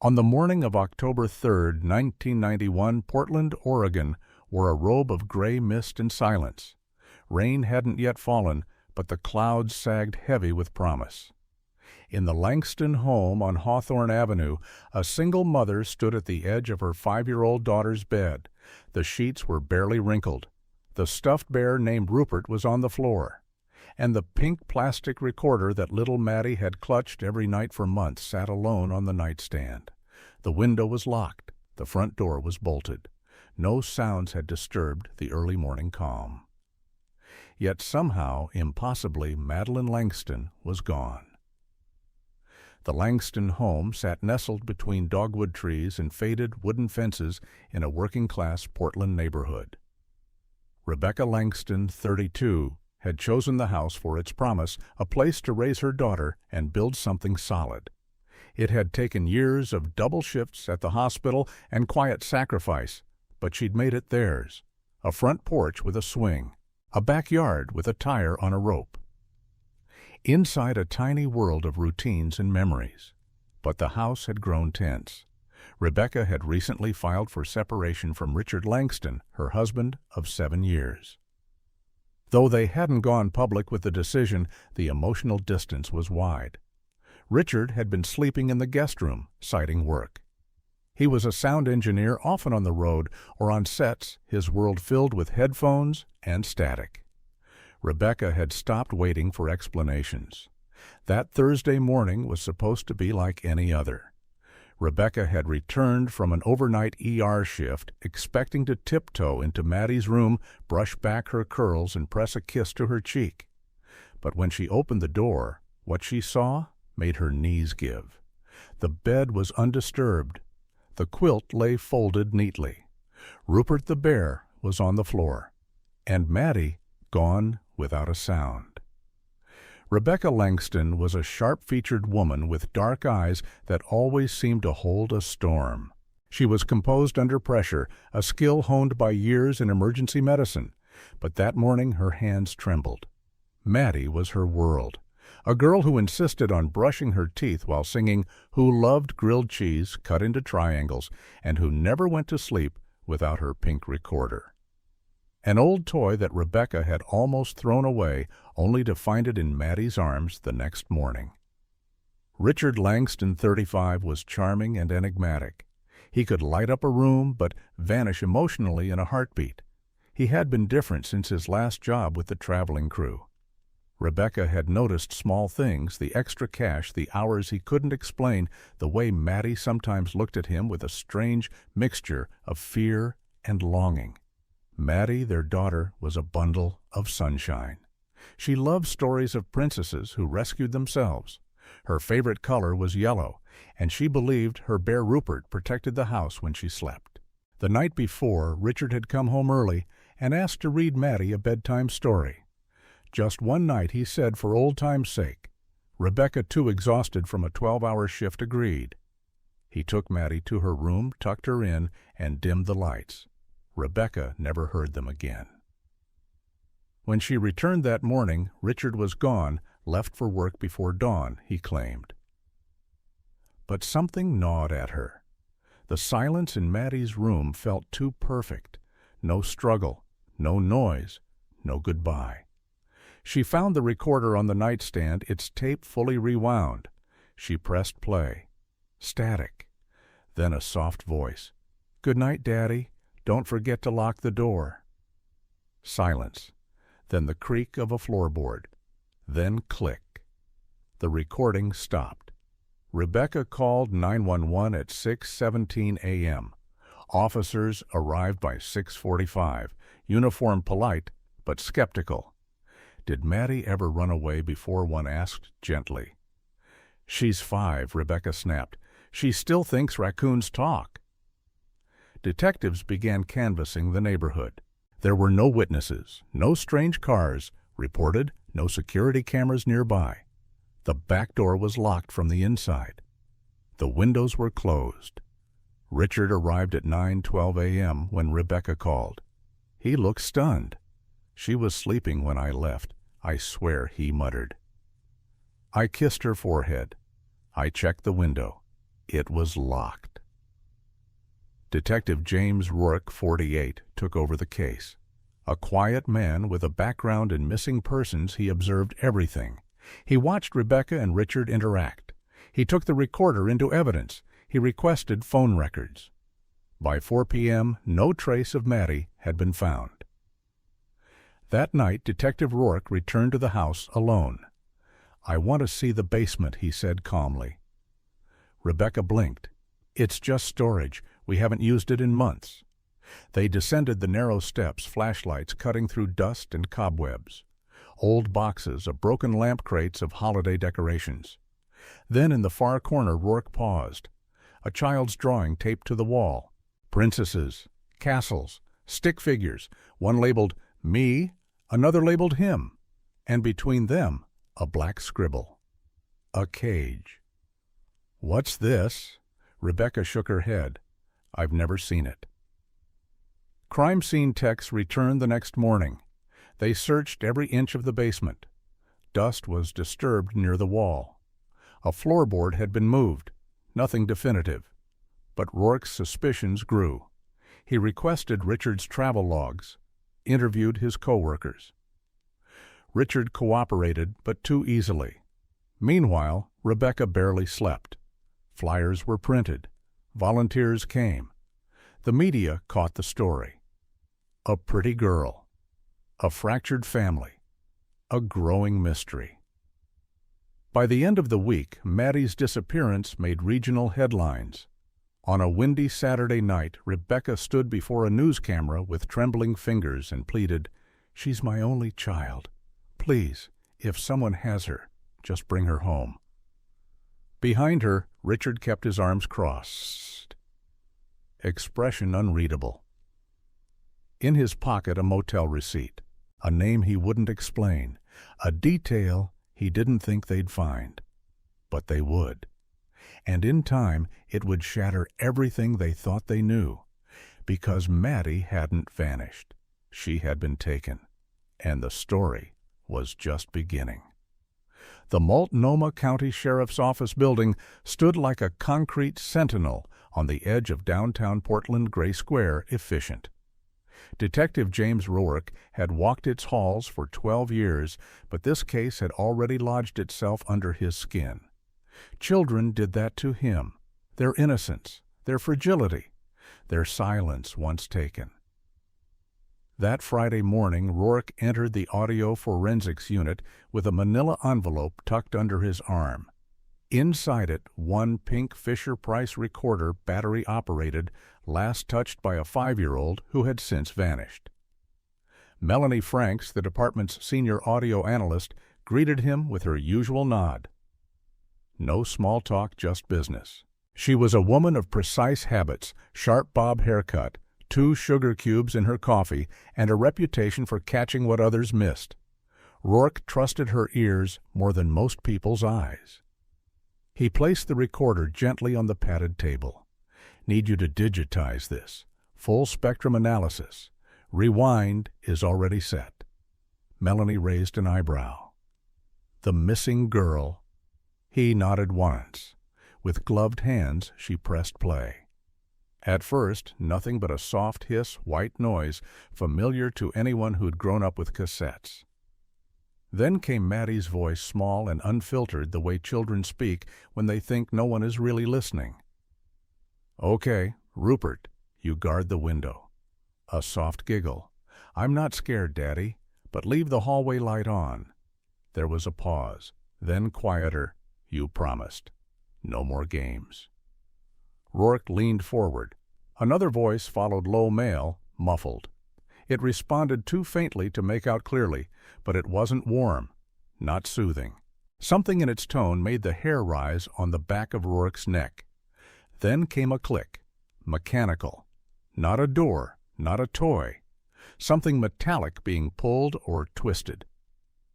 On the morning of October 3, 1991, Portland, Oregon wore a robe of gray mist and silence. Rain hadn't yet fallen, but the clouds sagged heavy with promise. In the Langston home on Hawthorne Avenue, a single mother stood at the edge of her 5-year-old daughter's bed. The sheets were barely wrinkled. The stuffed bear named Rupert was on the floor. And the pink plastic recorder that little Maddie had clutched every night for months sat alone on the nightstand. The window was locked. The front door was bolted. No sounds had disturbed the early morning calm. Yet somehow, impossibly, Madeline Langston was gone. The Langston home sat nestled between dogwood trees and faded wooden fences in a working-class Portland neighborhood. Rebecca Langston, 32, had chosen the house for its promise, a place to raise her daughter and build something solid. It had taken years of double shifts at the hospital and quiet sacrifice, but she'd made it theirs. A front porch with a swing, a backyard with a tire on a rope. Inside a tiny world of routines and memories. But the house had grown tense. Rebecca had recently filed for separation from Richard Langston, her husband of 7 years. Though they hadn't gone public with the decision, the emotional distance was wide. Richard had been sleeping in the guest room, citing work. He was a sound engineer, often on the road or on sets, his world filled with headphones and static. Rebecca had stopped waiting for explanations. That Thursday morning was supposed to be like any other. Rebecca had returned from an overnight ER shift, expecting to tiptoe into Maddie's room, brush back her curls, and press a kiss to her cheek. But when she opened the door, what she saw made her knees give. The bed was undisturbed. The quilt lay folded neatly. Rupert the bear was on the floor, and Maddie gone without a sound. Rebecca Langston was a sharp-featured woman with dark eyes that always seemed to hold a storm. She was composed under pressure, a skill honed by years in emergency medicine. But that morning her hands trembled. Maddie was her world, a girl who insisted on brushing her teeth while singing, who loved grilled cheese cut into triangles, and who never went to sleep without her pink recorder. An old toy that Rebecca had almost thrown away, only to find it in Maddie's arms the next morning. Richard Langston, 35, was charming and enigmatic. He could light up a room but vanish emotionally in a heartbeat. He had been different since his last job with the traveling crew. Rebecca had noticed small things, the extra cash, the hours he couldn't explain, the way Maddie sometimes looked at him with a strange mixture of fear and longing. Maddie, their daughter, was a bundle of sunshine. She loved stories of princesses who rescued themselves. Her favorite color was yellow, and she believed her bear Rupert protected the house when she slept. The night before, Richard had come home early and asked to read Maddie a bedtime story. Just one night, he said, for old time's sake. Rebecca, too exhausted from a 12-hour shift, agreed. He took Maddie to her room, tucked her in, and dimmed the lights. Rebecca never heard them again. When she returned that morning, Richard was gone, left for work before dawn, he claimed. But something gnawed at her. The silence in Maddie's room felt too perfect. No struggle, no noise, no goodbye. She found the recorder on the nightstand, its tape fully rewound. She pressed play. Static. Then a soft voice. "Good night, Daddy. Don't forget to lock the door." Silence. Then the creak of a floorboard. Then click. The recording stopped. Rebecca called 911 at 6:17 a.m. Officers arrived by 6:45, uniformed polite, but skeptical. Did Maddie ever run away before, one asked gently. "She's 5, Rebecca snapped. She still thinks raccoons talk." Detectives began canvassing the neighborhood. There were no witnesses, no strange cars reported, no security cameras nearby. The back door was locked from the inside. The windows were closed. Richard arrived at 9:12 a.m. when Rebecca called. He looked stunned. "She was sleeping when I left, I swear," he muttered. I kissed her forehead. I checked the window. It was locked. Detective James Rourke, 48, took over the case. A quiet man with a background in missing persons, he observed everything. He watched Rebecca and Richard interact. He took the recorder into evidence. He requested phone records. By 4 p.m., no trace of Maddie had been found. That night, Detective Rourke returned to the house alone. "I want to see the basement," he said calmly. Rebecca blinked. "It's just storage. We haven't used it in months." They descended the narrow steps, flashlights cutting through dust and cobwebs. Old boxes of broken lamp crates of holiday decorations. Then in the far corner Rourke paused. A child's drawing taped to the wall. Princesses, castles, stick figures, one labeled "Me," another labeled "Him," and between them a black scribble. A cage. "What's this?" Rebecca shook her head. "I've never seen it." Crime scene techs returned the next morning. They searched every inch of the basement. Dust was disturbed near the wall. A floorboard had been moved. Nothing definitive. But Rourke's suspicions grew. He requested Richard's travel logs, interviewed his co-workers. Richard cooperated, but too easily. Meanwhile, Rebecca barely slept. Flyers were printed. Volunteers came. The media caught the story. A pretty girl. A fractured family. A growing mystery. By the end of the week, Maddie's disappearance made regional headlines. On a windy Saturday night, Rebecca stood before a news camera with trembling fingers and pleaded, "She's my only child. Please, if someone has her, just bring her home." Behind her, Richard kept his arms crossed. Expression unreadable. In his pocket, a motel receipt. A name he wouldn't explain. A detail he didn't think they'd find. But they would. And in time, it would shatter everything they thought they knew. Because Maddie hadn't vanished. She had been taken. And the story was just beginning. The Multnomah County Sheriff's Office building stood like a concrete sentinel on the edge of downtown Portland Gray Square, efficient. Detective James Rourke had walked its halls for 12 years, but this case had already lodged itself under his skin. Children did that to him, their innocence, their fragility, their silence once taken. That Friday morning, Rourke entered the audio forensics unit with a manila envelope tucked under his arm. Inside it, one pink Fisher-Price recorder, battery-operated, last touched by a 5-year-old who had since vanished. Melanie Franks, the department's senior audio analyst, greeted him with her usual nod. No small talk, just business. She was a woman of precise habits, sharp bob haircut, 2 sugar cubes in her coffee, and a reputation for catching what others missed. Rourke trusted her ears more than most people's eyes. He placed the recorder gently on the padded table. "Need you to digitize this. Full spectrum analysis. Rewind is already set." Melanie raised an eyebrow. "The missing girl." He nodded once. With gloved hands, she pressed play. At first, nothing but a soft hiss, white noise, familiar to anyone who'd grown up with cassettes. Then came Maddie's voice, small and unfiltered, the way children speak when they think no one is really listening. "Okay, Rupert, you guard the window." A soft giggle. "I'm not scared, Daddy, but leave the hallway light on." There was a pause, then quieter. "You promised. No more games." Rourke leaned forward. Another voice followed, low male, muffled. It responded too faintly to make out clearly, but it wasn't warm, not soothing. Something in its tone made the hair rise on the back of Rourke's neck. Then came a click, mechanical. Not a door, not a toy. Something metallic being pulled or twisted.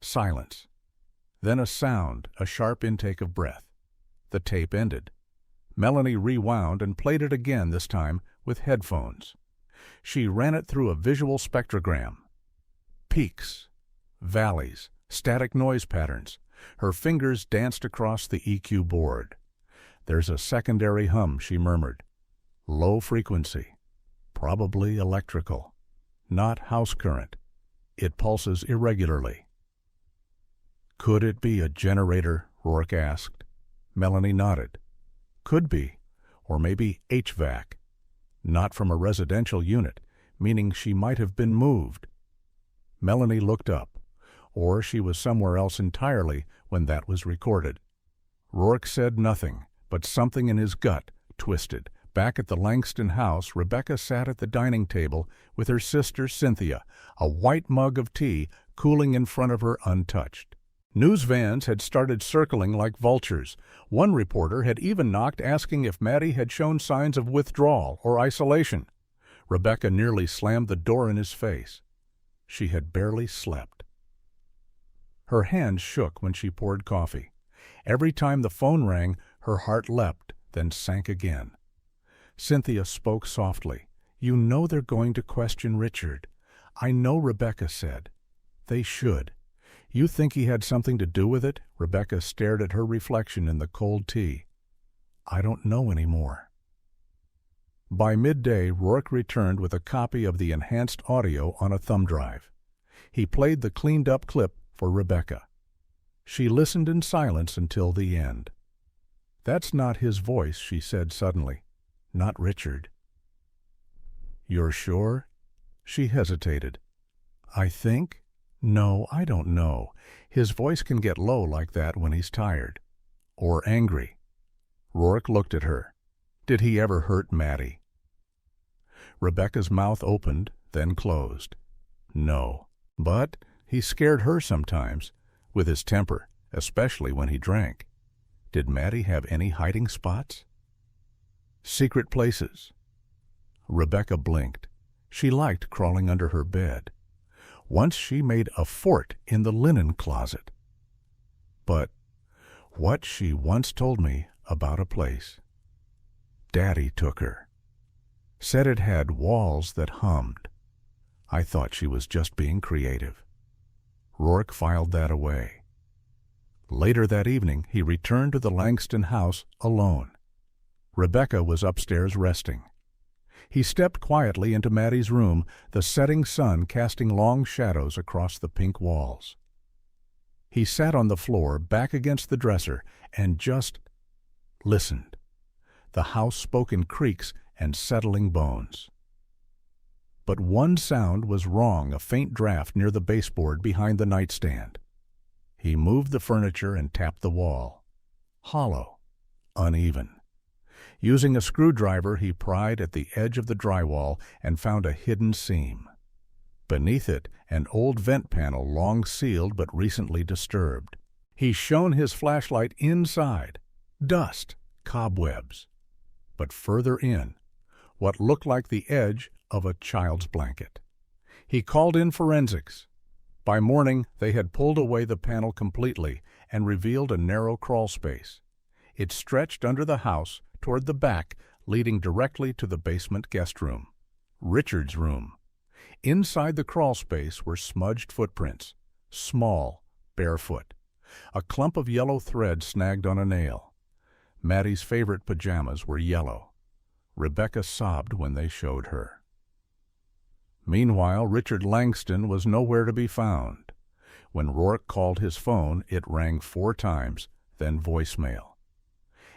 Silence. Then a sound, a sharp intake of breath. The tape ended. Melanie rewound and played it again, this time with headphones. She ran it through a visual spectrogram. Peaks, valleys, static noise patterns. Her fingers danced across the EQ board. "There's a secondary hum," she murmured. "Low frequency. Probably electrical. Not house current. It pulses irregularly." "Could it be a generator?" Rourke asked. Melanie nodded. "Could be. Or maybe HVAC. Not from a residential unit, meaning she might have been moved." Melanie looked up. Or she was somewhere else entirely when that was recorded. Rourke said nothing, but something in his gut twisted. Back at the Langston house, Rebecca sat at the dining table with her sister Cynthia, a white mug of tea cooling in front of her untouched. News vans had started circling like vultures. One reporter had even knocked asking if Maddie had shown signs of withdrawal or isolation. Rebecca nearly slammed the door in his face. She had barely slept. Her hands shook when she poured coffee. Every time the phone rang, her heart leapt, then sank again. Cynthia spoke softly. "You know they're going to question Richard." "I know," Rebecca said. "They should." "You think he had something to do with it?" Rebecca stared at her reflection in the cold tea. "I don't know anymore." By midday, Rourke returned with a copy of the enhanced audio on a thumb drive. He played the cleaned-up clip for Rebecca. She listened in silence until the end. "That's not his voice," she said suddenly. "Not Richard." "You're sure?" She hesitated. "I think? No, I don't know. His voice can get low like that when he's tired. Or angry." Rourke looked at her. "Did he ever hurt Maddie?" Rebecca's mouth opened, then closed. "No. But he scared her sometimes, with his temper, especially when he drank. Did Maddie have any hiding spots?" "Secret places?" Rebecca blinked. She liked crawling under her bed. Once she made a fort in the linen closet. But what she once told me about a place. Daddy took her. Said it had walls that hummed. I thought she was just being creative. Rourke filed that away. Later that evening, he returned to the Langston house alone. Rebecca was upstairs resting. He stepped quietly into Maddie's room, the setting sun casting long shadows across the pink walls. He sat on the floor, back against the dresser, and just listened. The house spoke in creaks and settling bones. But one sound was wrong, a faint draft near the baseboard behind the nightstand. He moved the furniture and tapped the wall. Hollow, uneven. Using a screwdriver, he pried at the edge of the drywall and found a hidden seam. Beneath it, an old vent panel long sealed but recently disturbed. He shone his flashlight inside. Dust, cobwebs. But further in, what looked like the edge of a child's blanket. He called in forensics. By morning, they had pulled away the panel completely and revealed a narrow crawl space. It stretched under the house toward the back, leading directly to the basement guest room. Richard's room. Inside the crawl space were smudged footprints, small, barefoot. A clump of yellow thread snagged on a nail. Maddie's favorite pajamas were yellow. Rebecca sobbed when they showed her. Meanwhile, Richard Langston was nowhere to be found. When Rourke called his phone, it rang 4 times, then voicemail.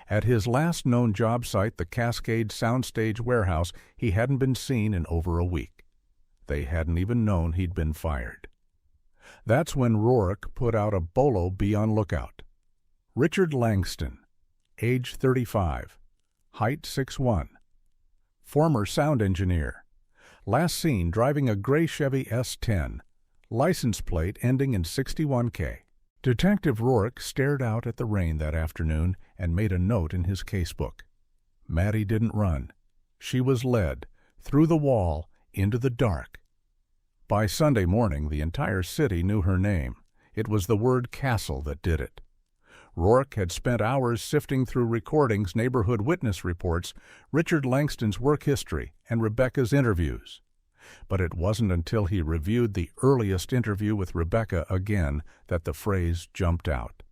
At his last known job site, the Cascade Soundstage warehouse, he hadn't been seen in over a week. They hadn't even known he'd been fired. That's when Rourke put out a bolo "Be on lookout." Richard Langston, age 35, height 6'1", former sound engineer, last seen driving a gray Chevy S10, license plate ending in 61K. Detective Rourke stared out at the rain that afternoon and made a note in his casebook. Maddie didn't run. She was led, through the wall, into the dark. By Sunday morning, the entire city knew her name. It was the word Castle that did it. Rourke had spent hours sifting through recordings, neighborhood witness reports, Richard Langston's work history, and Rebecca's interviews. But it wasn't until he reviewed the earliest interview with Rebecca again that the phrase jumped out.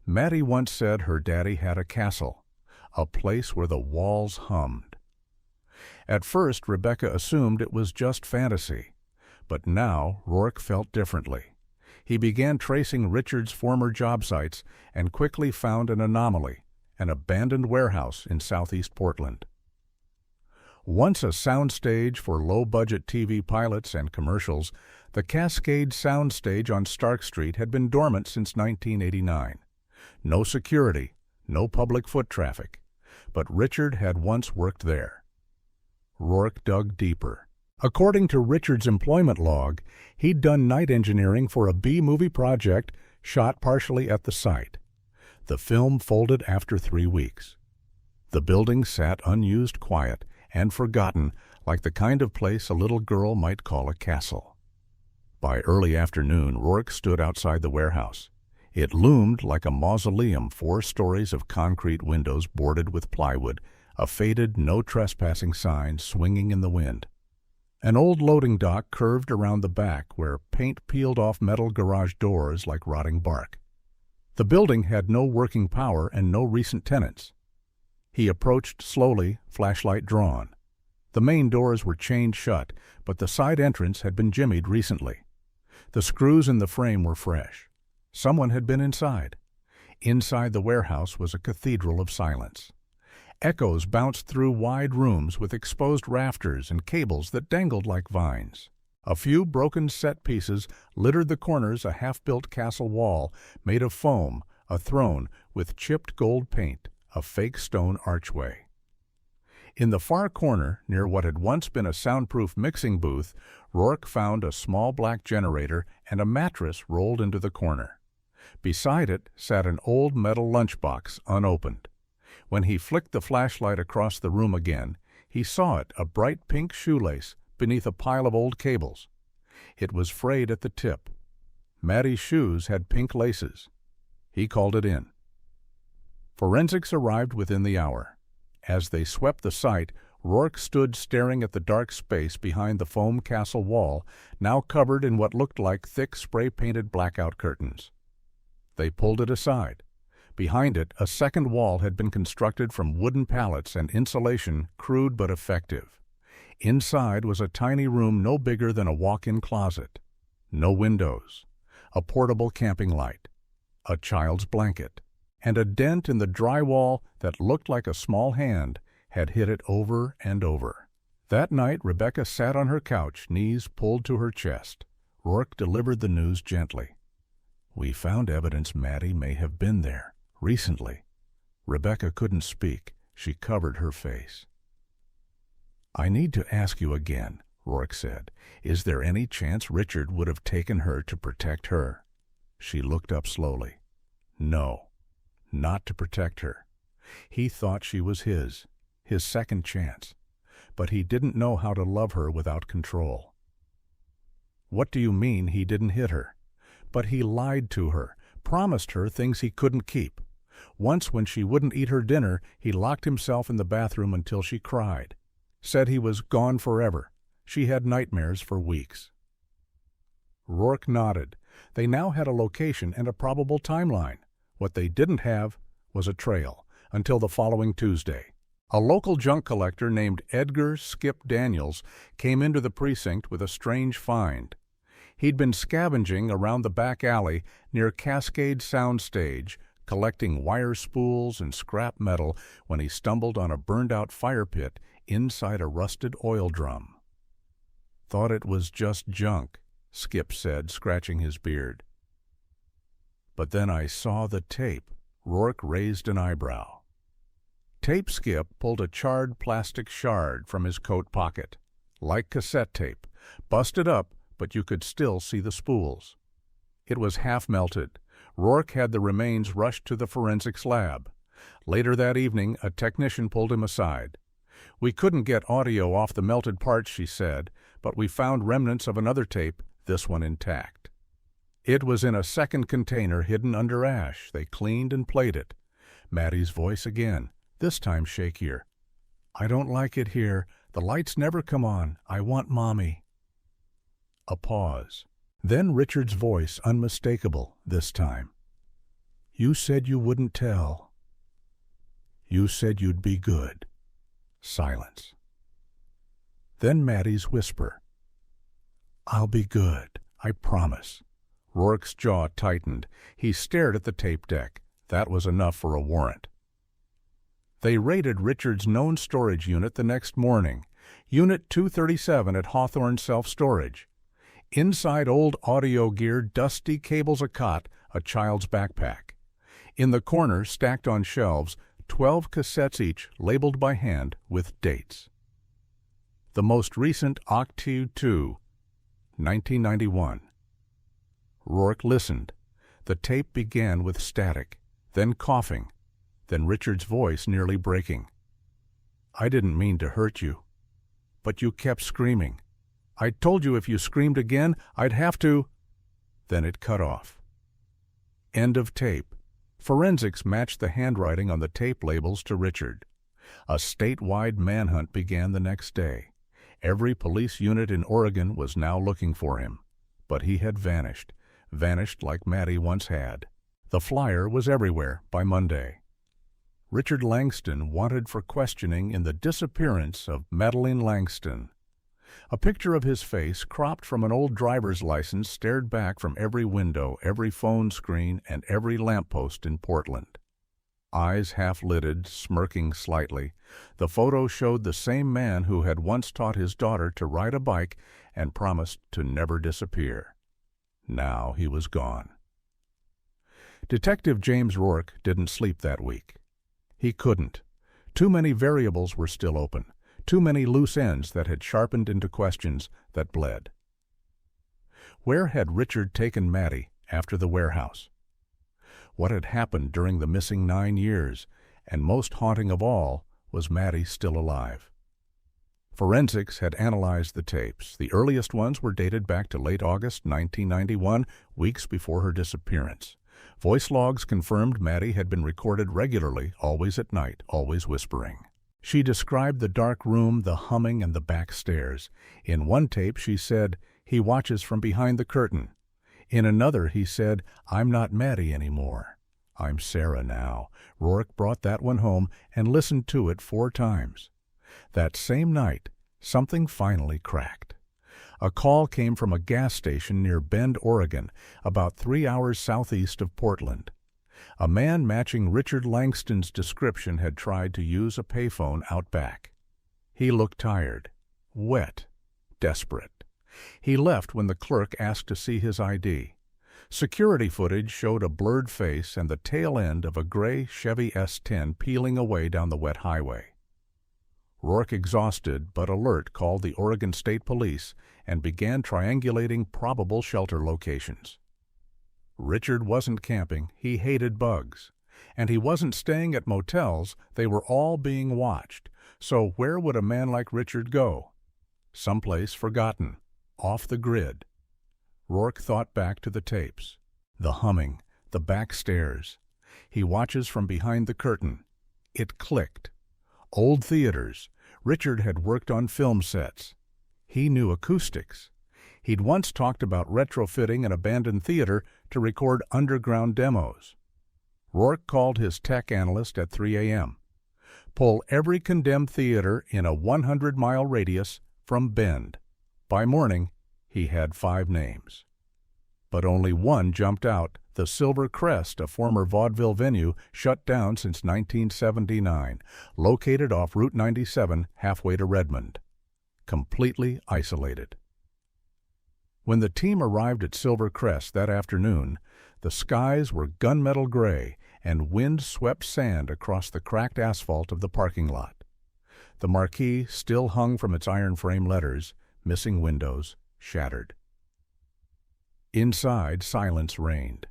Maddie once said her daddy had a castle, a place where the walls hummed. At first, Rebecca assumed it was just fantasy, but now Rourke felt differently. He began tracing Richard's former job sites and quickly found an anomaly, an abandoned warehouse in southeast Portland. Once a soundstage for low-budget TV pilots and commercials, the Cascade Soundstage on Stark Street had been dormant since 1989. No security, no public foot traffic, but Richard had once worked there. Rourke dug deeper. According to Richard's employment log, he'd done night engineering for a B-movie project shot partially at the site. The film folded after 3 weeks. The building sat unused, quiet, and forgotten, like the kind of place a little girl might call a castle. By early afternoon, Rourke stood outside the warehouse. It loomed like a mausoleum, 4 stories of concrete windows boarded with plywood, a faded no trespassing sign swinging in the wind. An old loading dock curved around the back where paint peeled off metal garage doors like rotting bark. The building had no working power and no recent tenants. He approached slowly, flashlight drawn. The main doors were chained shut, but the side entrance had been jimmied recently. The screws in the frame were fresh. Someone had been inside. Inside the warehouse was a cathedral of silence. Echoes bounced through wide rooms with exposed rafters and cables that dangled like vines. A few broken set pieces littered the corners, a half-built castle wall made of foam, a throne with chipped gold paint, a fake stone archway. In the far corner, near what had once been a soundproof mixing booth, Rourke found a small black generator and a mattress rolled into the corner. Beside it sat an old metal lunchbox, unopened. When he flicked the flashlight across the room again, he saw it, a bright pink shoelace, beneath a pile of old cables. It was frayed at the tip. Maddie's shoes had pink laces. He called it in. Forensics arrived within the hour. As they swept the site, Rourke stood staring at the dark space behind the foam castle wall, now covered in what looked like thick spray-painted blackout curtains. They pulled it aside. Behind it, a second wall had been constructed from wooden pallets and insulation, crude but effective. Inside was a tiny room no bigger than a walk-in closet. No windows. A portable camping light. A child's blanket. And a dent in the drywall that looked like a small hand had hit it over and over. That night, Rebecca sat on her couch, knees pulled to her chest. Rourke delivered the news gently. "We found evidence Maddie may have been there. Recently." Rebecca couldn't speak. She covered her face. "I need to ask you again," Rourke said. "Is there any chance Richard would have taken her to protect her?" She looked up slowly. "No, not to protect her. He thought she was his second chance. But he didn't know how to love her without control." "What do you mean he didn't hit her?" "But he lied to her, promised her things he couldn't keep. Once when she wouldn't eat her dinner, he locked himself in the bathroom until she cried. Said he was gone forever. She had nightmares for weeks." Rourke nodded. They now had a location and a probable timeline. What they didn't have was a trail, until the following Tuesday. A local junk collector named Edgar "Skip" Daniels came into the precinct with a strange find. He'd been scavenging around the back alley near Cascade Soundstage, collecting wire spools and scrap metal when he stumbled on a burned-out fire pit inside a rusted oil drum. "Thought it was just junk," Skip said, scratching his beard. "But then I saw the tape." Rourke raised an eyebrow. Tape Skip pulled a charred plastic shard from his coat pocket. Like cassette tape. Busted up, but you could still see the spools. It was half melted. Rourke had the remains rushed to the forensics lab. Later that evening, a technician pulled him aside. "We couldn't get audio off the melted parts," she said, "but we found remnants of another tape, this one intact." It was in a second container hidden under ash. They cleaned and played it. Maddie's voice again, this time shakier. "I don't like it here. The lights never come on. I want Mommy." A pause. Then Richard's voice, unmistakable this time. "You said you wouldn't tell." You said you'd be good. Silence. Then Maddie's whisper. I'll be good, I promise. Rourke's jaw tightened. He stared at the tape deck. That was enough for a warrant. They raided Richard's known storage unit the next morning, Unit 237 at Hawthorne Self-Storage. Inside old audio gear, dusty cables, a cot, a child's backpack. In the corner, stacked on shelves, 12 cassettes each, labeled by hand with dates. The most recent Octave 2, 1991. Rourke listened. The tape began with static, then coughing, then Richard's voice nearly breaking. I didn't mean to hurt you, but you kept screaming. I told you if you screamed again, I'd have to... Then it cut off. End of tape. Forensics matched the handwriting on the tape labels to Richard. A statewide manhunt began the next day. Every police unit in Oregon was now looking for him. But he had vanished like Maddie once had. The flyer was everywhere by Monday. Richard Langston wanted for questioning in the disappearance of Madeline Langston. A picture of his face, cropped from an old driver's license, stared back from every window, every phone screen, and every lamppost in Portland. Eyes half-lidded, smirking slightly, the photo showed the same man who had once taught his daughter to ride a bike and promised to never disappear. Now he was gone. Detective James Rourke didn't sleep that week. He couldn't. Too many variables were still open, too many loose ends that had sharpened into questions that bled. Where had Richard taken Maddie after the warehouse? What had happened during the missing 9 years? And most haunting of all, was Maddie still alive? Forensics had analyzed the tapes. The earliest ones were dated back to late August 1991, weeks before her disappearance. Voice logs confirmed Maddie had been recorded regularly, always at night, always whispering. She described the dark room, the humming, and the back stairs. In one tape she said, "He watches from behind the curtain." In another he said, "I'm not Maddie anymore. I'm Sarah now." Rourke brought that one home and listened to it 4 times. That same night, something finally cracked. A call came from a gas station near Bend, Oregon, about 3 hours southeast of Portland. A man matching Richard Langston's description had tried to use a payphone out back. He looked tired, wet, desperate. He left when the clerk asked to see his ID. Security footage showed a blurred face and the tail end of a gray Chevy S10 peeling away down the wet highway. Rourke, exhausted but alert, called the Oregon State Police and began triangulating probable shelter locations. Richard wasn't camping, he hated bugs. And he wasn't staying at motels, they were all being watched. So where would a man like Richard go? Someplace forgotten, off the grid. Rourke thought back to the tapes. The humming, the back stairs. He watches from behind the curtain. It clicked. Old theaters. Richard had worked on film sets. He knew acoustics. He'd once talked about retrofitting an abandoned theater to record underground demos. Rourke called his tech analyst at 3 a.m. Pull every condemned theater in a 100-mile radius from Bend. By morning, he had 5 names. But only one jumped out, the Silver Crest, a former vaudeville venue shut down since 1979, located off Route 97 halfway to Redmond. Completely isolated. When the team arrived at Silver Crest that afternoon, the skies were gunmetal gray and wind swept sand across the cracked asphalt of the parking lot. The marquee still hung from its iron frame letters, missing windows, shattered. Inside, silence reigned.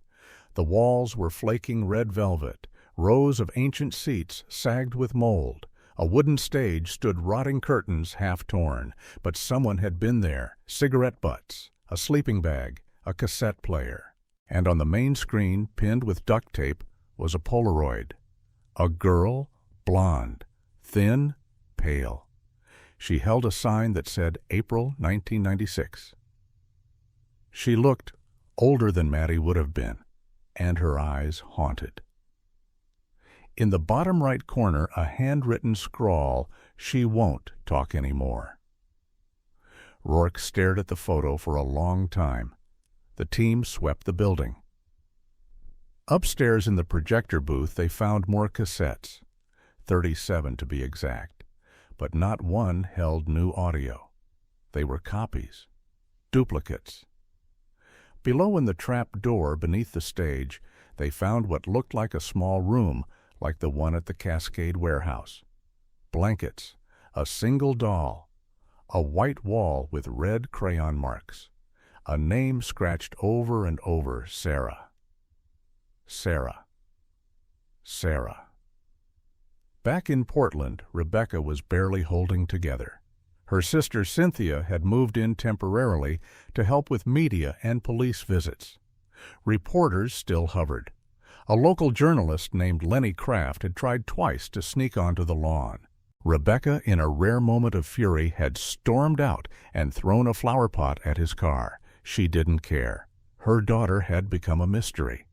The walls were flaking red velvet. Rows of ancient seats sagged with mold. A wooden stage stood rotting curtains half torn, but someone had been there. Cigarette butts, a sleeping bag, a cassette player. And on the main screen, pinned with duct tape, was a Polaroid. A girl, blonde, thin, pale. She held a sign that said April 1996. She looked older than Maddie would have been, and her eyes haunted. In the bottom right corner, a handwritten scrawl, "She won't talk anymore." Rourke stared at the photo for a long time. The team swept the building. Upstairs in the projector booth, they found more cassettes, 37 to be exact, but not one held new audio. They were copies, duplicates. Below in the trap door beneath the stage, they found what looked like a small room, like the one at the Cascade Warehouse. Blankets, a single doll, a white wall with red crayon marks, a name scratched over and over, Sarah. Sarah. Sarah. Back in Portland, Rebecca was barely holding together. Her sister Cynthia had moved in temporarily to help with media and police visits. Reporters still hovered. A local journalist named Lenny Kraft had tried twice to sneak onto the lawn. Rebecca, in a rare moment of fury, had stormed out and thrown a flower pot at his car. She didn't care. Her daughter had become a mystery.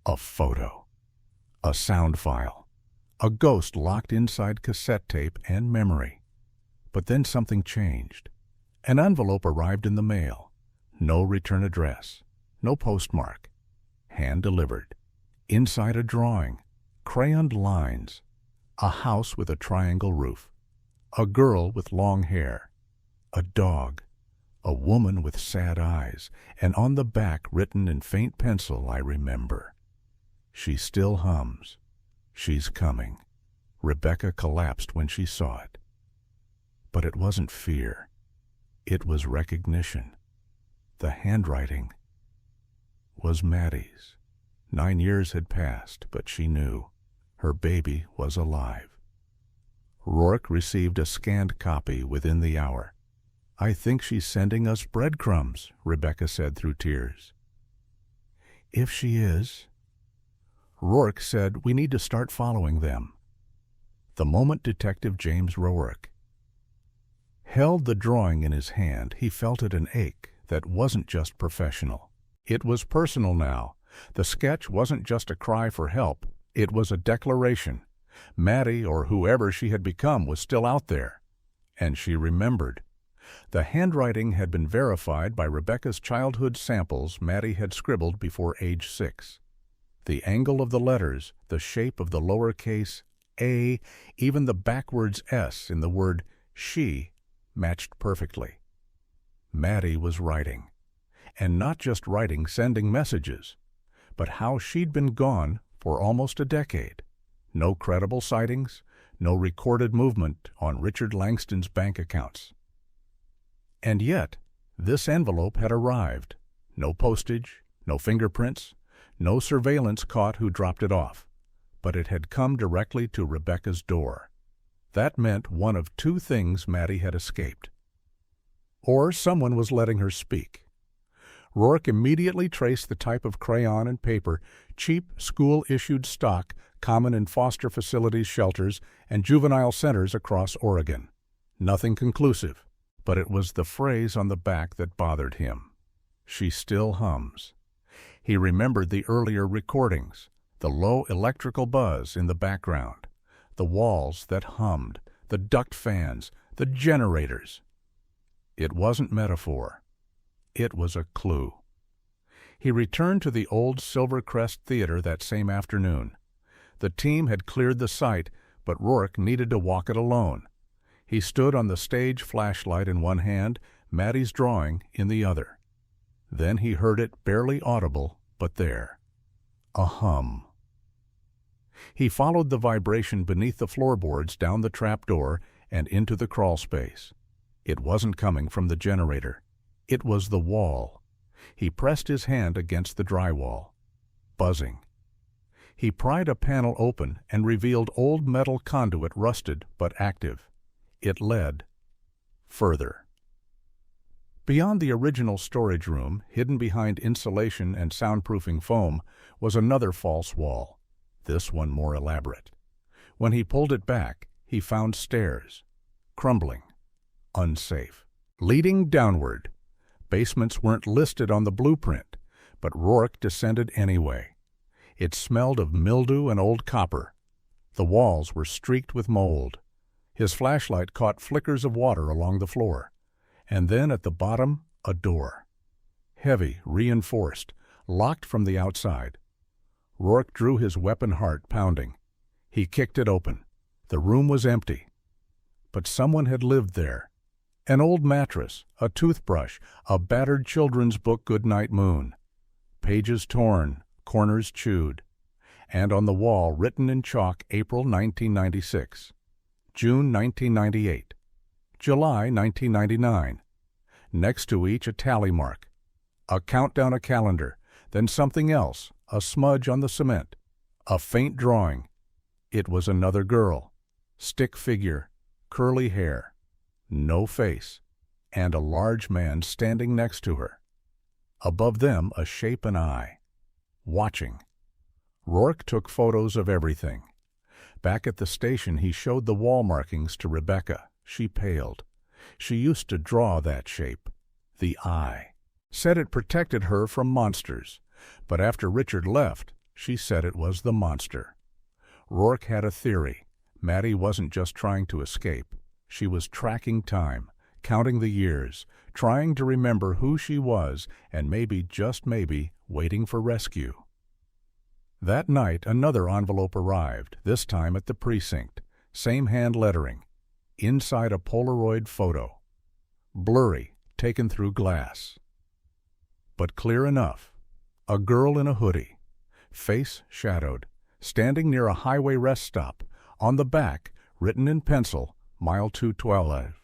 A photo. A sound file. A ghost locked inside cassette tape and memory. But then something changed. An envelope arrived in the mail. No return address. No postmark. Hand-delivered. Inside a drawing. Crayoned lines. A house with a triangle roof. A girl with long hair. A dog. A woman with sad eyes. And on the back, written in faint pencil, "I remember. She still hums. She's coming." Rebecca collapsed when she saw it. But it wasn't fear. It was recognition. The handwriting was Maddie's. 9 years had passed, but she knew. Her baby was alive. Rourke received a scanned copy within the hour. "I think she's sending us breadcrumbs," Rebecca said through tears. "If she is." Rourke said, "We need to start following them." The moment Detective James Rourke held the drawing in his hand, he felt it an ache that wasn't just professional. It was personal now. The sketch wasn't just a cry for help. It was a declaration. Maddie, or whoever she had become, was still out there. And she remembered. The handwriting had been verified by Rebecca's childhood samples Maddie had scribbled before age 6. The angle of the letters, the shape of the lowercase a, even the backwards S in the word she, matched perfectly. Maddie was writing. And not just writing, sending messages, but how she'd been gone for almost a decade. No credible sightings, no recorded movement on Richard Langston's bank accounts. And yet, this envelope had arrived. No postage, no fingerprints, no surveillance caught who dropped it off. But it had come directly to Rebecca's door. That meant one of two things: Maddie had escaped, or someone was letting her speak. Rourke immediately traced the type of crayon and paper, cheap, school-issued stock, common in foster facilities, shelters, and juvenile centers across Oregon. Nothing conclusive, but it was the phrase on the back that bothered him. "She still hums." He remembered the earlier recordings, the low electrical buzz in the background, the walls that hummed, the duct fans, the generators. It wasn't metaphor. It was a clue. He returned to the old Silvercrest Theater that same afternoon. The team had cleared the site, but Rourke needed to walk it alone. He stood on the stage, flashlight in one hand, Maddie's drawing in the other. Then he heard it, barely audible, but there. A hum. He followed the vibration beneath the floorboards down the trapdoor and into the crawl space. It wasn't coming from the generator. It was the wall. He pressed his hand against the drywall. Buzzing. He pried a panel open and revealed old metal conduit, rusted but active. It led further. Beyond the original storage room, hidden behind insulation and soundproofing foam, was another false wall, this one more elaborate. When he pulled it back, he found stairs, crumbling, unsafe, leading downward. Basements weren't listed on the blueprint, but Rourke descended anyway. It smelled of mildew and old copper. The walls were streaked with mold. His flashlight caught flickers of water along the floor. And then at the bottom, a door. Heavy, reinforced, locked from the outside. Rourke drew his weapon, heart pounding. He kicked it open. The room was empty. But someone had lived there. An old mattress, a toothbrush, a battered children's book, Goodnight Moon. Pages torn, corners chewed. And on the wall, written in chalk, April 1996, June 1998, July 1999. Next to each, a tally mark. A countdown, a calendar, then something else, a smudge on the cement, a faint drawing. It was another girl, stick figure, curly hair, no face, and a large man standing next to her. Above them, a shape, an eye, watching. Rourke took photos of everything. Back at the station, he showed the wall markings to Rebecca. She paled. She used to draw that shape, the eye. Said it protected her from monsters, but after Richard left, she said it was the monster. Rourke had a theory. Maddie wasn't just trying to escape. She was tracking time, counting the years, trying to remember who she was, and maybe, just maybe, waiting for rescue. That night, another envelope arrived, this time at the precinct. Same hand lettering. Inside, a Polaroid photo. Blurry, taken through glass. But clear enough. A girl in a hoodie, face shadowed, standing near a highway rest stop. On the back, written in pencil, Mile 212.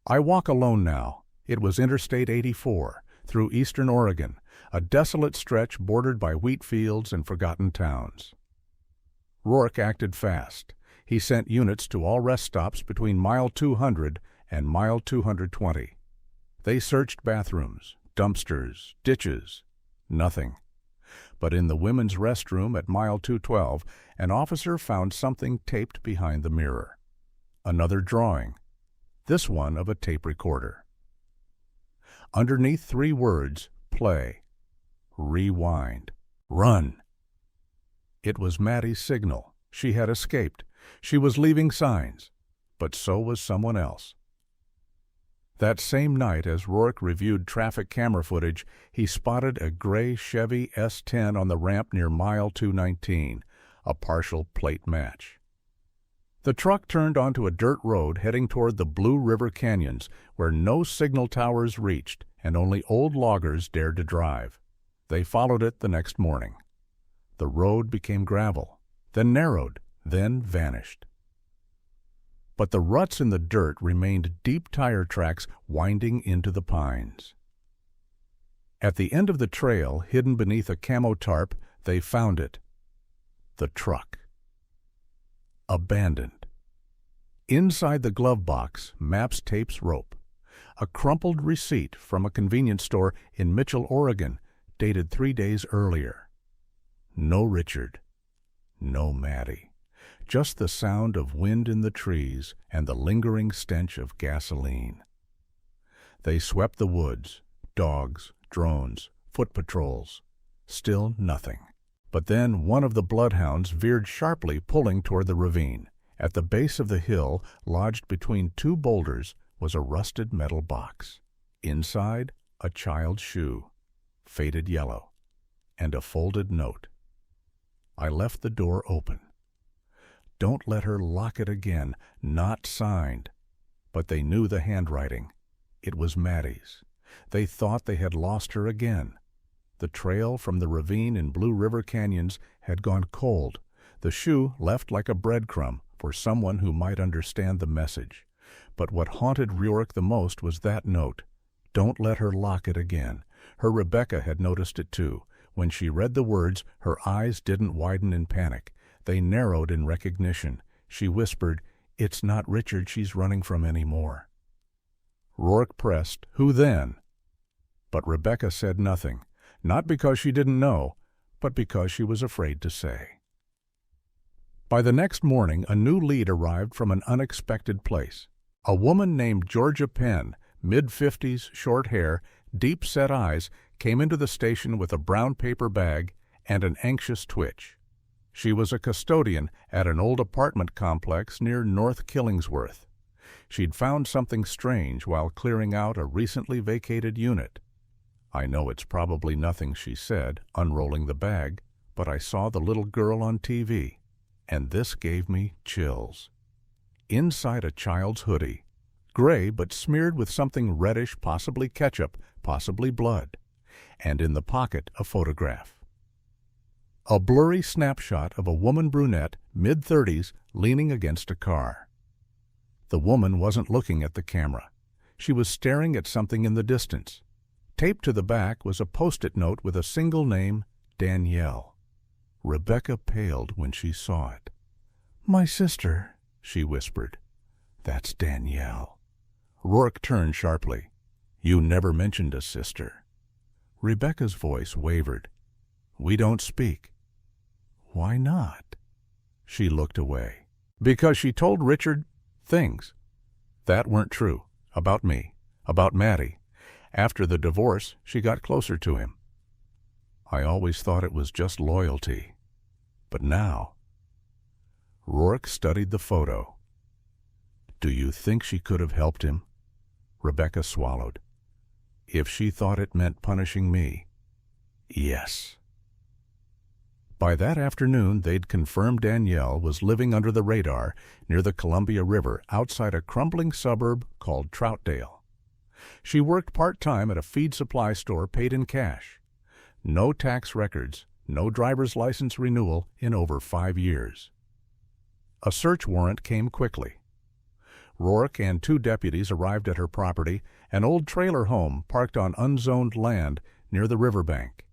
I walk alone now. It was Interstate 84, through eastern Oregon, a desolate stretch bordered by wheat fields and forgotten towns. Rourke acted fast. He sent units to all rest stops between Mile 200 and Mile 220. They searched bathrooms, dumpsters, ditches. Nothing. But in the women's restroom at Mile 212, an officer found something taped behind the mirror. Another drawing, this one of a tape recorder. Underneath, 3 words, play, rewind, run. It was Maddie's signal. She had escaped. She was leaving signs, but so was someone else. That same night, as Rourke reviewed traffic camera footage, he spotted a gray Chevy S10 on the ramp near Mile 219, a partial plate match. The truck turned onto a dirt road heading toward the Blue River Canyons, where no signal towers reached and only old loggers dared to drive. They followed it the next morning. The road became gravel, then narrowed, then vanished. But the ruts in the dirt remained deep tire tracks winding into the pines. At the end of the trail, hidden beneath a camo tarp, they found it. The truck. Abandoned. Inside the glove box, maps, tapes, rope. A crumpled receipt from a convenience store in Mitchell, Oregon, dated 3 days earlier. No Richard. No Maddie. Just the sound of wind in the trees and the lingering stench of gasoline. They swept the woods, dogs, drones, foot patrols. Still nothing. But then one of the bloodhounds veered sharply, pulling toward the ravine. At the base of the hill, lodged between 2 boulders, was a rusted metal box. Inside, a child's shoe, faded yellow, and a folded note. I left the door open. Don't let her lock it again, not signed. But they knew the handwriting. It was Maddie's. They thought they had lost her again. The trail from the ravine in Blue River Canyons had gone cold. The shoe left like a breadcrumb for someone who might understand the message. But what haunted Rourke the most was that note. Don't let her lock it again. Her Rebecca had noticed it too. When she read the words, her eyes didn't widen in panic. They narrowed in recognition. She whispered, "It's not Richard she's running from anymore." Rourke pressed, "Who then?" But Rebecca said nothing, not because she didn't know, but because she was afraid to say. By the next morning, a new lead arrived from an unexpected place. A woman named Georgia Penn, mid-50s, short hair, deep-set eyes, came into the station with a brown paper bag and an anxious twitch. She was a custodian at an old apartment complex near North Killingsworth. She'd found something strange while clearing out a recently vacated unit. I know it's probably nothing, she said, unrolling the bag, but I saw the little girl on TV, and this gave me chills. Inside a child's hoodie, gray but smeared with something reddish, possibly ketchup, possibly blood, and in the pocket a photograph. A blurry snapshot of a woman brunette, mid-30s, leaning against a car. The woman wasn't looking at the camera. She was staring at something in the distance. Taped to the back was a post-it note with a single name, Danielle. Rebecca paled when she saw it. "My sister," she whispered. "That's Danielle." Rourke turned sharply. "You never mentioned a sister." Rebecca's voice wavered. "We don't speak." "Why not?" She looked away. "Because she told Richard things that weren't true, about me, about Maddie. After the divorce, she got closer to him. I always thought it was just loyalty. But now—" Rourke studied the photo. "Do you think she could have helped him?" Rebecca swallowed. "If she thought it meant punishing me, yes." By that afternoon, they'd confirmed Danielle was living under the radar near the Columbia River outside a crumbling suburb called Troutdale. She worked part-time at a feed supply store paid in cash. No tax records, no driver's license renewal in over 5 years. A search warrant came quickly. Rourke and 2 deputies arrived at her property, an old trailer home parked on unzoned land near the riverbank.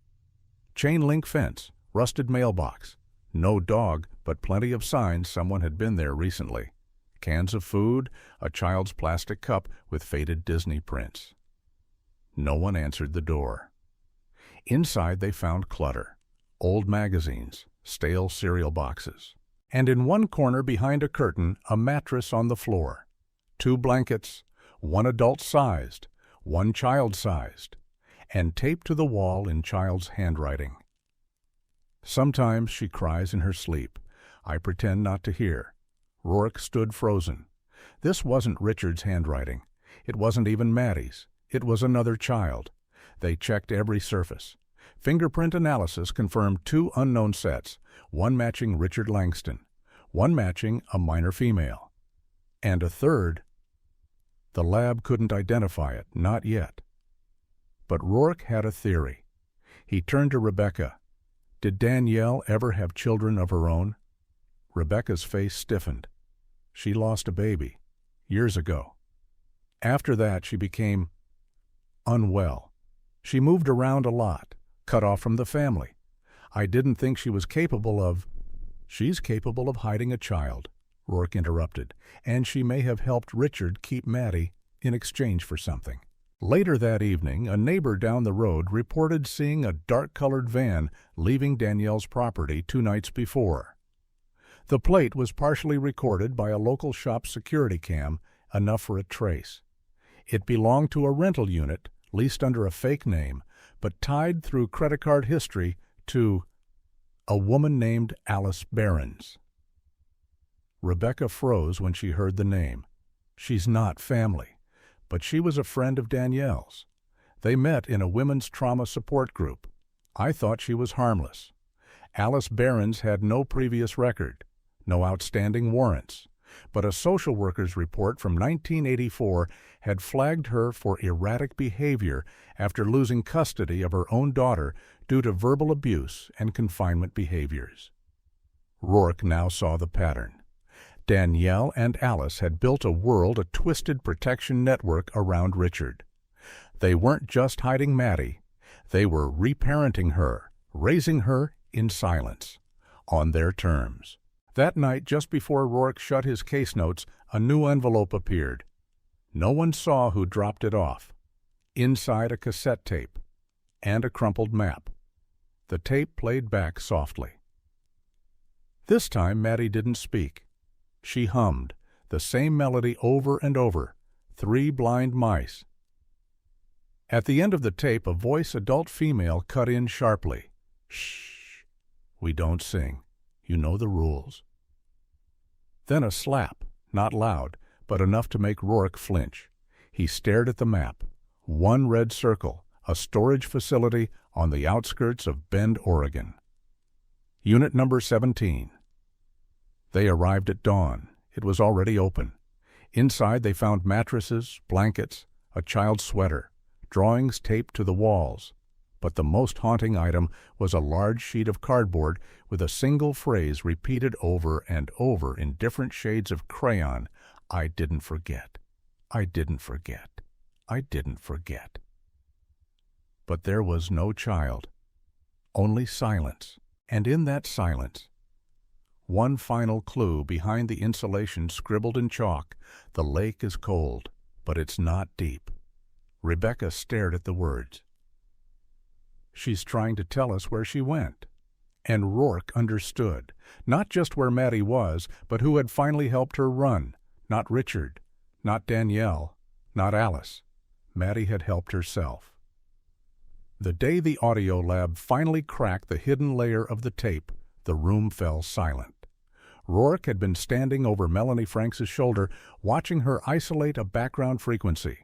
Chain-link fence, rusted mailbox. No dog, but plenty of signs someone had been there recently. Cans of food, a child's plastic cup with faded Disney prints. No one answered the door. Inside they found clutter, old magazines, stale cereal boxes, and in one corner behind a curtain, a mattress on the floor. 2 blankets, one adult-sized, one child-sized, and taped to the wall in child's handwriting. "Sometimes she cries in her sleep. I pretend not to hear." Rourke stood frozen. This wasn't Richard's handwriting. It wasn't even Maddie's. It was another child. They checked every surface. Fingerprint analysis confirmed 2 unknown sets, one matching Richard Langston, one matching a minor female, and a third. The lab couldn't identify it, not yet. But Rourke had a theory. He turned to Rebecca. "Did Danielle ever have children of her own?" Rebecca's face stiffened. "She lost a baby, years ago. After that, she became unwell. She moved around a lot, cut off from the family. I didn't think she was capable of—" "She's capable of hiding a child," Rourke interrupted, "and she may have helped Richard keep Maddie in exchange for something." Later that evening, a neighbor down the road reported seeing a dark-colored van leaving Danielle's property 2 nights before. The plate was partially recorded by a local shop's security cam, enough for a trace. It belonged to a rental unit, leased under a fake name, but tied through credit card history to a woman named Alice Behrens. Rebecca froze when she heard the name. She's not family. But she was a friend of Danielle's. They met in a women's trauma support group. I thought she was harmless. Alice Behrens had no previous record, no outstanding warrants, but a social worker's report from 1984 had flagged her for erratic behavior after losing custody of her own daughter due to verbal abuse and confinement behaviors. Rourke now saw the pattern. Danielle and Alice had built a twisted protection network around Richard. They weren't just hiding Maddie. They were reparenting her, raising her in silence, on their terms. That night, just before Rourke shut his case notes, a new envelope appeared. No one saw who dropped it off. Inside, a cassette tape and a crumpled map. The tape played back softly. This time, Maddie didn't speak. She hummed, the same melody over and over, 3 blind mice. At the end of the tape, a voice, adult female, cut in sharply. "Shh, we don't sing. You know the rules." Then a slap, not loud, but enough to make Rourke flinch. He stared at the map. One red circle, a storage facility on the outskirts of Bend, Oregon. Unit number 17. They arrived at dawn. It was already open. Inside they found mattresses, blankets, a child's sweater, drawings taped to the walls. But the most haunting item was a large sheet of cardboard with a single phrase repeated over and over in different shades of crayon. "I didn't forget. I didn't forget. I didn't forget." But there was no child, only silence, and in that silence, one final clue behind the insulation scribbled in chalk: "The lake is cold, but it's not deep." Rebecca stared at the words. She's trying to tell us where she went. And Rourke understood, not just where Maddie was, but who had finally helped her run. Not Richard, not Danielle, not Alice. Maddie had helped herself. The day the audio lab finally cracked the hidden layer of the tape, the room fell silent. Rourke had been standing over Melanie Franks' shoulder, watching her isolate a background frequency.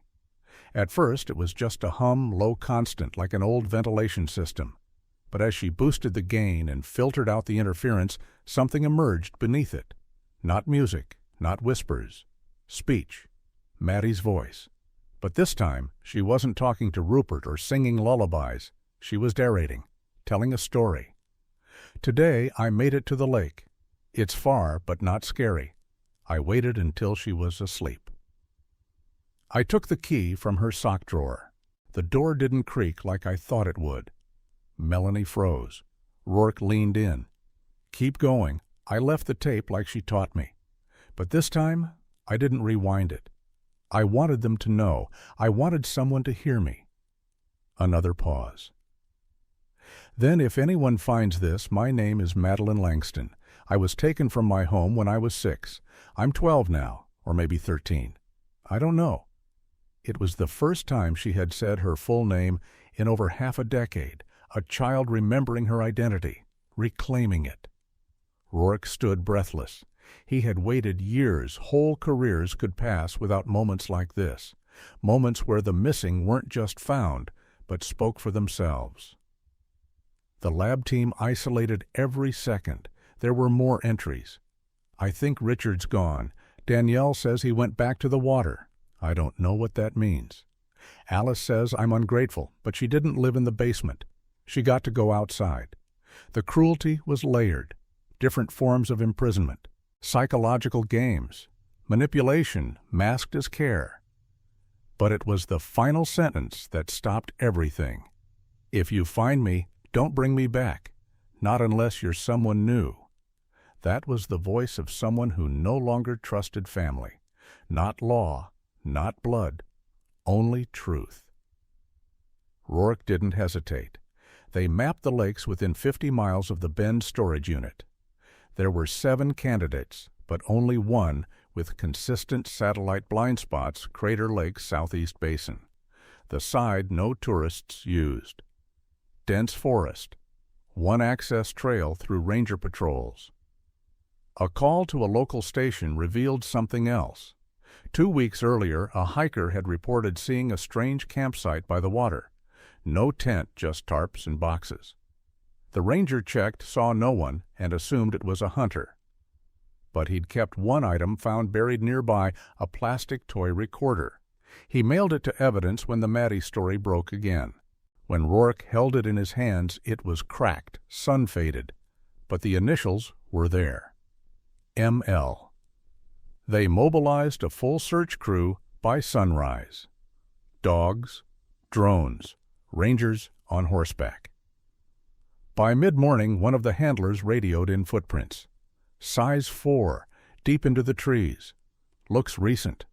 At first, it was just a hum, low constant, like an old ventilation system. But as she boosted the gain and filtered out the interference, something emerged beneath it. Not music, not whispers. Speech. Maddie's voice. But this time, she wasn't talking to Rupert or singing lullabies. She was narrating, telling a story. "Today, I made it to the lake. It's far, but not scary. I waited until she was asleep. I took the key from her sock drawer. The door didn't creak like I thought it would." Melanie froze. Rourke leaned in. "Keep going. I left the tape like she taught me. But this time, I didn't rewind it. I wanted them to know. I wanted someone to hear me." Another pause. "Then if anyone finds this, my name is Madeline Langston. I was taken from my home when I was 6. I'm 12 now, or maybe 13. I don't know." It was the first time she had said her full name in over half a decade, a child remembering her identity, reclaiming it. Rourke stood breathless. He had waited years, whole careers could pass without moments like this, moments where the missing weren't just found, but spoke for themselves. The lab team isolated every second. There were more entries. "I think Richard's gone. Danielle says he went back to the water. I don't know what that means. Alice says I'm ungrateful, but she didn't live in the basement. She got to go outside." The cruelty was layered. Different forms of imprisonment, psychological games, manipulation masked as care. But it was the final sentence that stopped everything. "If you find me, don't bring me back. Not unless you're someone new." That was the voice of someone who no longer trusted family. Not law, not blood, only truth. Rourke didn't hesitate. They mapped the lakes within 50 miles of the Bend storage unit. There were 7 candidates, but only one with consistent satellite blind spots: Crater Lake Southeast Basin. The side no tourists used. Dense forest. One access trail through ranger patrols. A call to a local station revealed something else. 2 weeks earlier, a hiker had reported seeing a strange campsite by the water. No tent, just tarps and boxes. The ranger checked, saw no one, and assumed it was a hunter. But he'd kept one item found buried nearby, a plastic toy recorder. He mailed it to evidence when the Maddie story broke again. When Rourke held it in his hands, it was cracked, sun-faded. But the initials were there. ML. They mobilized a full search crew by sunrise. Dogs, drones, rangers on horseback. By mid-morning, one of the handlers radioed in footprints. Size 4, deep into the trees. Looks recent.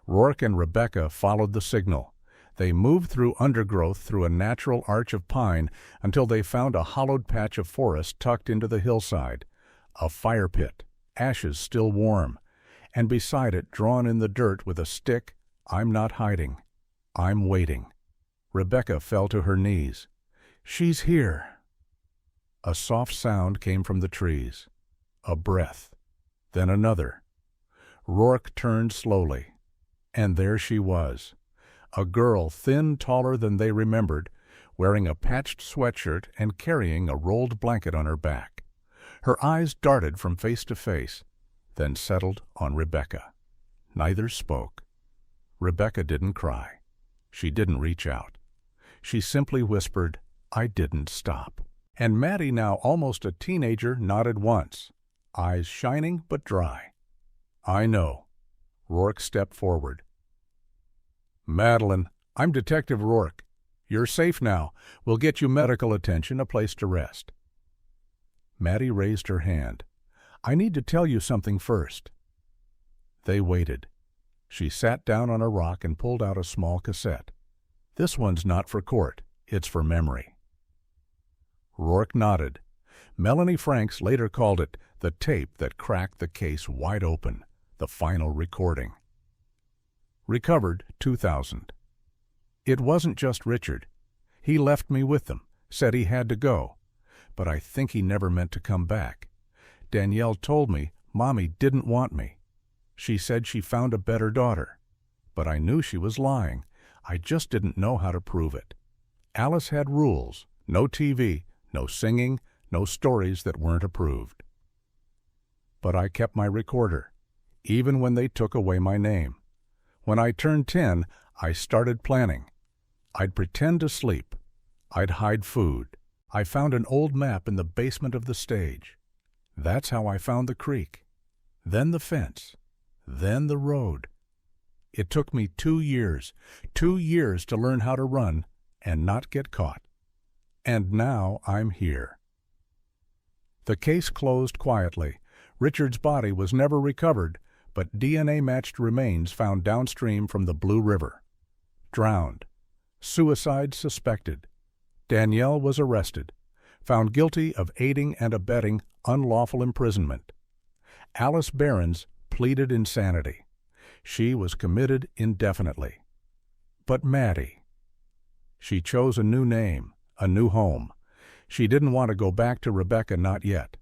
Rourke and Rebecca followed the signal. They moved through undergrowth through a natural arch of pine until they found a hollowed patch of forest tucked into the hillside. A fire pit, ashes still warm, and beside it, drawn in the dirt with a stick, "I'm not hiding. I'm waiting." Rebecca fell to her knees. "She's here." A soft sound came from the trees. A breath. Then another. Rourke turned slowly. And there she was. A girl thin, taller than they remembered, wearing a patched sweatshirt and carrying a rolled blanket on her back. Her eyes darted from face to face, then settled on Rebecca. Neither spoke. Rebecca didn't cry. She didn't reach out. She simply whispered, "I didn't stop." And Maddie, now almost a teenager, nodded once, eyes shining but dry. "I know." Rourke stepped forward. "Madeline, I'm Detective Rourke. You're safe now. We'll get you medical attention, a place to rest." Maddie raised her hand. "I need to tell you something first." They waited. She sat down on a rock and pulled out a small cassette. "This one's not for court. It's for memory." Rourke nodded. Melanie Franks later called it the tape that cracked the case wide open, the final recording. Recovered 2000. It wasn't just Richard. He left me with them, said he had to go. But I think he never meant to come back. Danielle told me Mommy didn't want me. She said she found a better daughter. But I knew she was lying. I just didn't know how to prove it. Alice had rules. No TV, no singing, no stories that weren't approved. But I kept my recorder, even when they took away my name. When I turned 10, I started planning. I'd pretend to sleep. I'd hide food. I found an old map in the basement of the stage. That's how I found the creek. Then the fence. Then the road. It took me 2 years to learn how to run and not get caught. And now I'm here. The case closed quietly. Richard's body was never recovered, but DNA-matched remains found downstream from the Blue River. Drowned. Suicide suspected. Danielle was arrested, found guilty of aiding and abetting unlawful imprisonment. Alice Behrens pleaded insanity. She was committed indefinitely. But Maddie. She chose a new name, a new home. She didn't want to go back to Rebecca, not yet.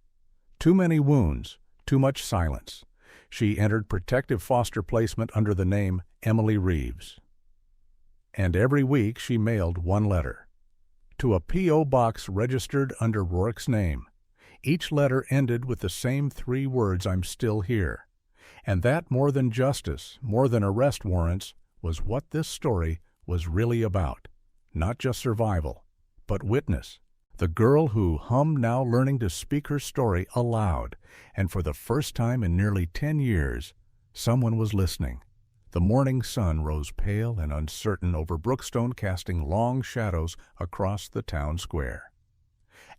Too many wounds, too much silence. She entered protective foster placement under the name Emily Reeves. And every week she mailed one letter. To a P.O. box registered under Rourke's name. Each letter ended with the same 3 words, "I'm still here." And that, more than justice, more than arrest warrants, was what this story was really about. Not just survival, but witness. The girl who hummed, now learning to speak her story aloud, and for the first time in nearly 10 years, someone was listening. The morning sun rose pale and uncertain over Brookstone, casting long shadows across the town square.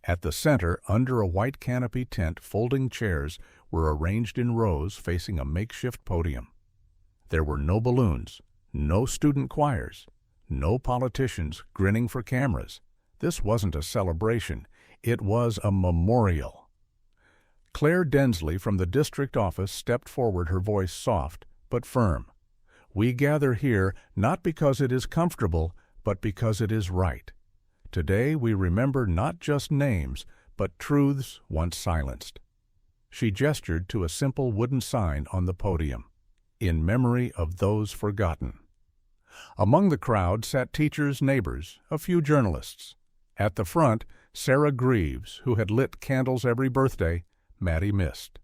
At the center, under a white canopy tent, folding chairs were arranged in rows facing a makeshift podium. There were no balloons, no student choirs, no politicians grinning for cameras. This wasn't a celebration. It was a memorial. Claire Densley from the district office stepped forward, her voice soft but firm. "We gather here not because it is comfortable, but because it is right. Today we remember not just names, but truths once silenced." She gestured to a simple wooden sign on the podium, "In memory of those forgotten." Among the crowd sat teachers, neighbors, a few journalists. At the front, Sarah Greaves, who had lit candles every birthday Maddie missed.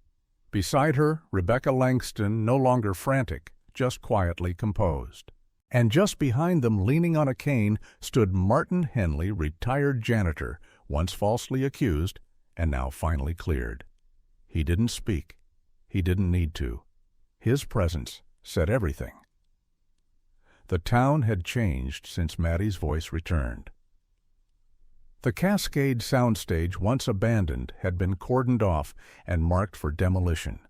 Beside her, Rebecca Langston, no longer frantic, just quietly composed. And just behind them, leaning on a cane, stood Martin Henley, retired janitor, once falsely accused, and now finally cleared. He didn't speak. He didn't need to. His presence said everything. The town had changed since Maddie's voice returned. The Cascade soundstage, once abandoned, had been cordoned off and marked for demolition.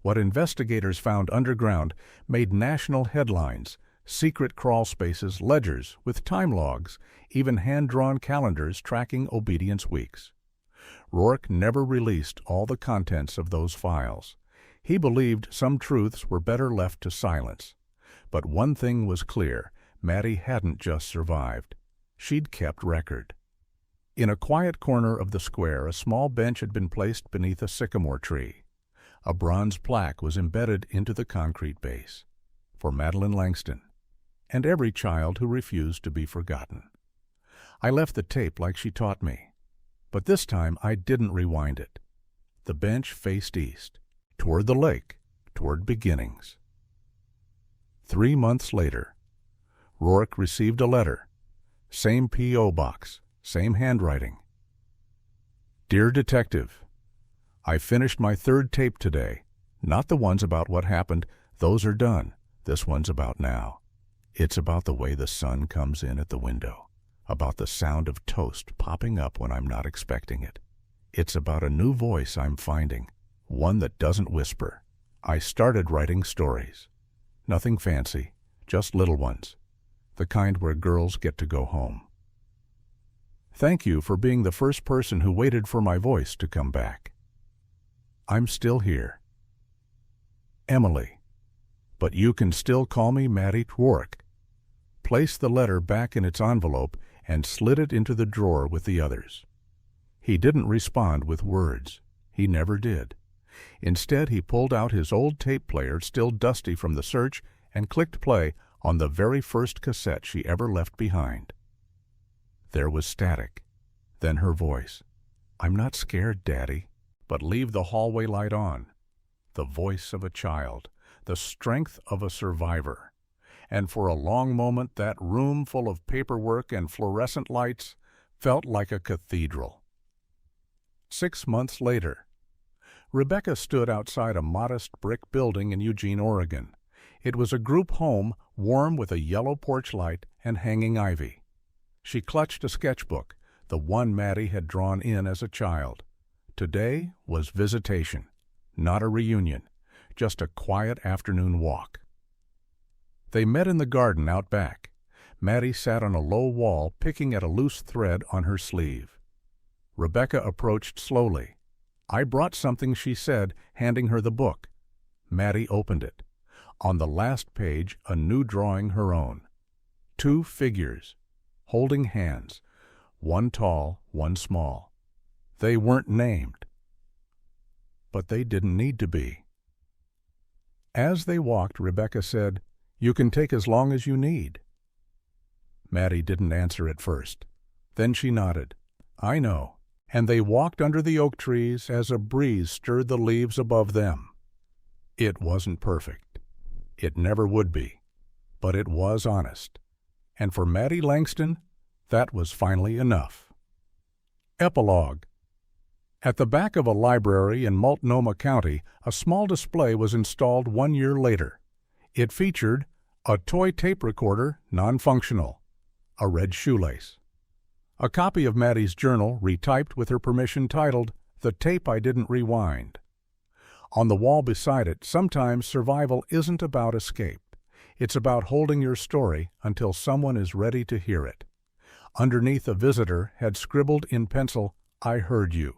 What investigators found underground made national headlines: secret crawl spaces, ledgers with time logs, even hand-drawn calendars tracking obedience weeks. Rourke never released all the contents of those files. He believed some truths were better left to silence. But one thing was clear: Maddie hadn't just survived. She'd kept record. In a quiet corner of the square, a small bench had been placed beneath a sycamore tree. A bronze plaque was embedded into the concrete base, for Madeline Langston, and every child who refused to be forgotten. I left the tape like she taught me, but this time I didn't rewind it. The bench faced east, toward the lake, toward beginnings. 3 months later, Rourke received a letter. Same P.O. box, same handwriting. Dear Detective, I finished my 3rd tape today. Not the ones about what happened, those are done. This one's about now. It's about the way the sun comes in at the window, about the sound of toast popping up when I'm not expecting it. It's about a new voice I'm finding, one that doesn't whisper. I started writing stories. Nothing fancy, just little ones, the kind where girls get to go home. Thank you for being the first person who waited for my voice to come back. I'm still here. Emily, but you can still call me Matty Rourke. Placed the letter back in its envelope and slid it into the drawer with the others. He didn't respond with words. He never did. Instead, he pulled out his old tape player, still dusty from the search, and clicked play on the very first cassette she ever left behind. There was static. Then her voice. I'm not scared, Daddy, but leave the hallway light on. The voice of a child, the strength of a survivor. And for a long moment, that room full of paperwork and fluorescent lights felt like a cathedral. 6 months later, Rebecca stood outside a modest brick building in Eugene, Oregon. It was a group home, warm with a yellow porch light and hanging ivy. She clutched a sketchbook, the one Matty had drawn in as a child. Today was visitation, not a reunion, just a quiet afternoon walk. They met in the garden out back. Matty sat on a low wall, picking at a loose thread on her sleeve. Rebecca approached slowly. I brought something, she said, handing her the book. Matty opened it. On the last page, a new drawing, her own. 2 figures, holding hands, one tall, one small. They weren't named, but they didn't need to be. As they walked, Rebecca said, "You can take as long as you need." Matty didn't answer at first. Then she nodded. "I know." And they walked under the oak trees as a breeze stirred the leaves above them. It wasn't perfect. It never would be. But it was honest. And for Matty Langston, that was finally enough. Epilogue. At the back of a library in Multnomah County, a small display was installed 1 year later. It featured a toy tape recorder, non-functional, a red shoelace, a copy of Matty's journal, retyped with her permission, titled, "The Tape I Didn't Rewind." On the wall beside it, sometimes survival isn't about escape. It's about holding your story until someone is ready to hear it. Underneath, a visitor had scribbled in pencil, "I heard you."